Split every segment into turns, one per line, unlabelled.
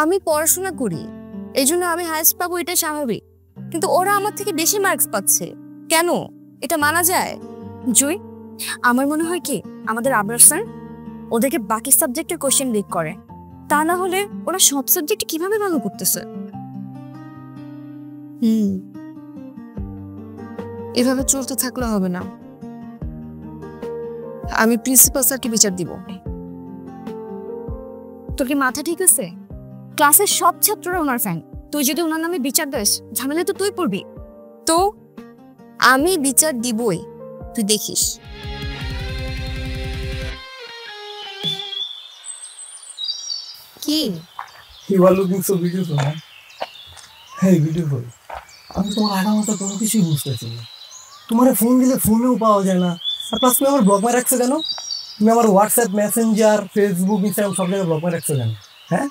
আমি পড়াশোনা করি, এই জন্য আমি হায়েস্ট পাবো, এটা স্বাভাবিক। কিন্তু ওরা আমার থেকে বেশি মার্কস পাচ্ছে কেন? এটা মানা যায়? জুই, আমার মনে হয় কি আমাদের আবরার স্যার ওদেরকে বাকি সাবজেক্টের কোশ্চেন লিক করে, তা না হলে ওরা সব সাবজেক্টে কিভাবে ভালো করতেছে। এভাবে চলতে থাকলে হবে না। আমি প্রিন্সিপাল স্যারকে বিচার দিব। তোর কি মাথা ঠিক আছে? ক্লাসের সব ছাত্ররা ওনার ফ্যান, তুই যদি ওনার নামে বিচার দিস ঝামেলা তো তুই পড়বি। তো আমি বিচার দিবই, তুই দেখিস। কি
You are looking so beautiful, man. Hey, beautiful. আমি তোমার আগা মাথা কোনো কিছুই বুঝতেছি না। তোমার ফোন দিলে ফোনেও পাওয়া যায় না। আর প্লাস তুমি আমার ব্লক মার রাখছো কেন? তুমি আমার হোয়াটসঅ্যাপ, মেসেঞ্জার, ফেসবুক, ইনস্টাগ্রাম সব জায়গায় ব্লক মার রাখছো কেন? হ্যাঁ,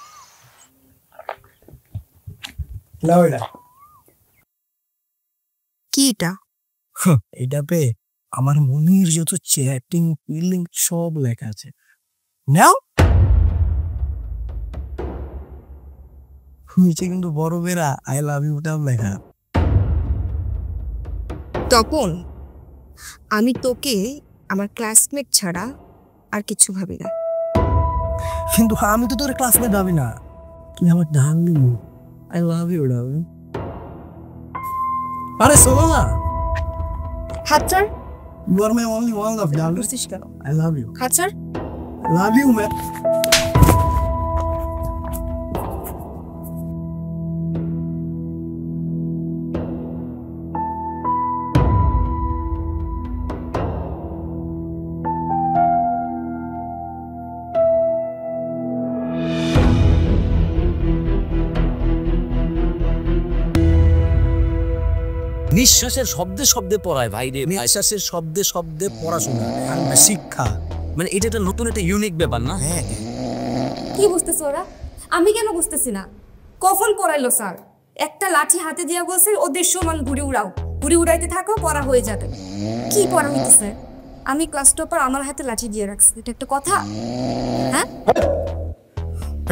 নাও এটা।
কি এটা?
এটা পে আমার মনের যত চ্যাটিং ফিলিং সব লেখা আছে। নাও। নিচে কিন্তু বড় বেড়া আই লাভ ইউটাও লেখা।
তপন, আমি তোকে আমার ক্লাসমেট ছাড়া আর কিছু ভাবি না।
কিন্তু আমি তো তোর ক্লাসমেট ভাবি না, তুই আমার darling. I love you darling. আরে শোনো না,
হাত ছাড়।
You are my only one love darling.
বুঝছিস কেন?
I love you.
হাত ছাড়।
I love you man.
নিঃশ্বাসের শব্দে শব্দে পড়ায় ভাই রে, নিঃশ্বাসের শব্দে শব্দে পড়াশোনা,
শিক্ষা।
মানে এটা একটা নতুন একটা ইউনিক ব্যাপার না?
হ্যাঁ,
কি বুঝতেছে ওরা? আমি কেন বুঝতেছি না? কখন পড়াইলো স্যার? একটা লাঠি হাতে দিয়া বলছে ওদের সমান ঘুরে উড়াও, ঘুরে উড়াইতে থাকো, পড়া হয়ে যাবে। কি পড়া হইতেছে? আমি ক্লাস টপার, আমার হাতে লাঠি দিয়ে রাখছি, এটা একটা কথা? হ্যাঁ,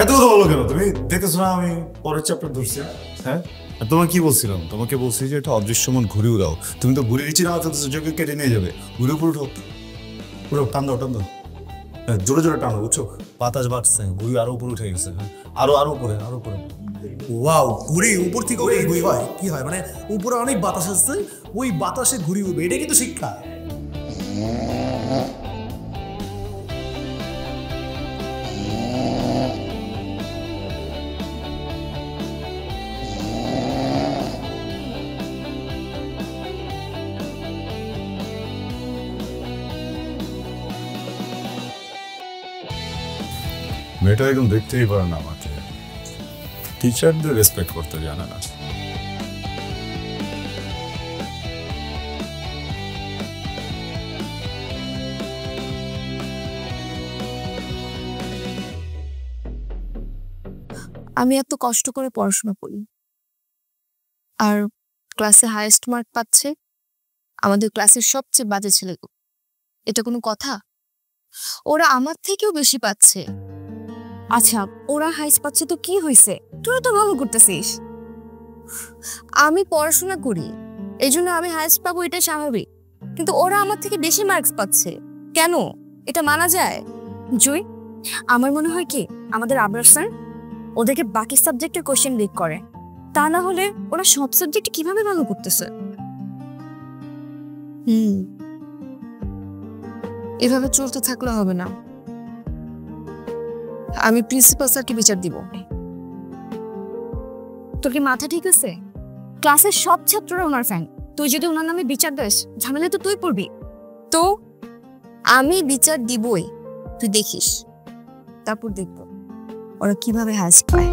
এত কথা বলো কেন? তুমি দেখতেছো না আমি পরের চ্যাপ্টার ধরছি? হ্যাঁ, আর তোমাকে কি বলছিলাম? তোমাকে বলছি যে এটা অদৃশ্যমান ঘুরে উড়াও। তুমি তো ঘুরে নিচে নামা চলতেছো, যোগ্য কেটে নিয়ে যাবে। ঘুরে উপরে উঠো, পুরো টান দাও, টান দাও, জোরে জোরে টানো, বুঝছো? বাতাস বাড়ছে, ঘুরি আরো উপরে উঠে গেছে। হ্যাঁ, আরো আরো উপরে, আরো উপরে।
ওয়াও, ঘুরি উপর থেকে ওই ঘুরি হয় কি হয়, মানে উপরে অনেক বাতাস আসছে, ওই বাতাসে ঘুরি উঠবে, এটা কিন্তু শিক্ষা।
মেয়েটা একদম দেখতেই পারে না আমাকে, টিচারদের রেসপেক্ট করতে জানে না।
আমি এত কষ্ট করে পড়াশোনা করি আর ক্লাসে হাইয়েস্ট মার্ক পাচ্ছে আমাদের ক্লাসের সবচেয়ে বাজে ছেলে। এটা কোনো কথা? ওরা আমার থেকেও বেশি পাচ্ছে। আচ্ছা, ওরা হাইস্ট পাচ্ছে তো কি হয়েছে? তোরা তো ভালো করতেছিস। আমি পড়াশোনা করি, এই জন্য আমি হাইস্ট পাবো, এটা স্বাভাবিক। কিন্তু ওরা আমার থেকে বেশি মার্কস পাচ্ছে কেন? এটা মানা যায়? জুই, আমার মনে হয় কি আমাদের আবরার স্যার ওদেরকে বাকি সাবজেক্টের কোশ্চেন লিক করে, তা না হলে ওরা সব সাবজেক্টে কিভাবে ভালো করতেছে। এভাবে চলতে থাকলে হবে না। আমি প্রিন্সিপাল স্যারকে বিচার দিব। তোর কি মাথা ঠিক আছে? ক্লাসের সব ছাত্ররা ওনার ফ্যান, তুই যদি ওনার নামে বিচার দিস ঝামেলা তো তুই পড়বি। তো আমি বিচার দিবই, তুই দেখিস। তারপর দেখবো ওরা কিভাবে হাসি পায়।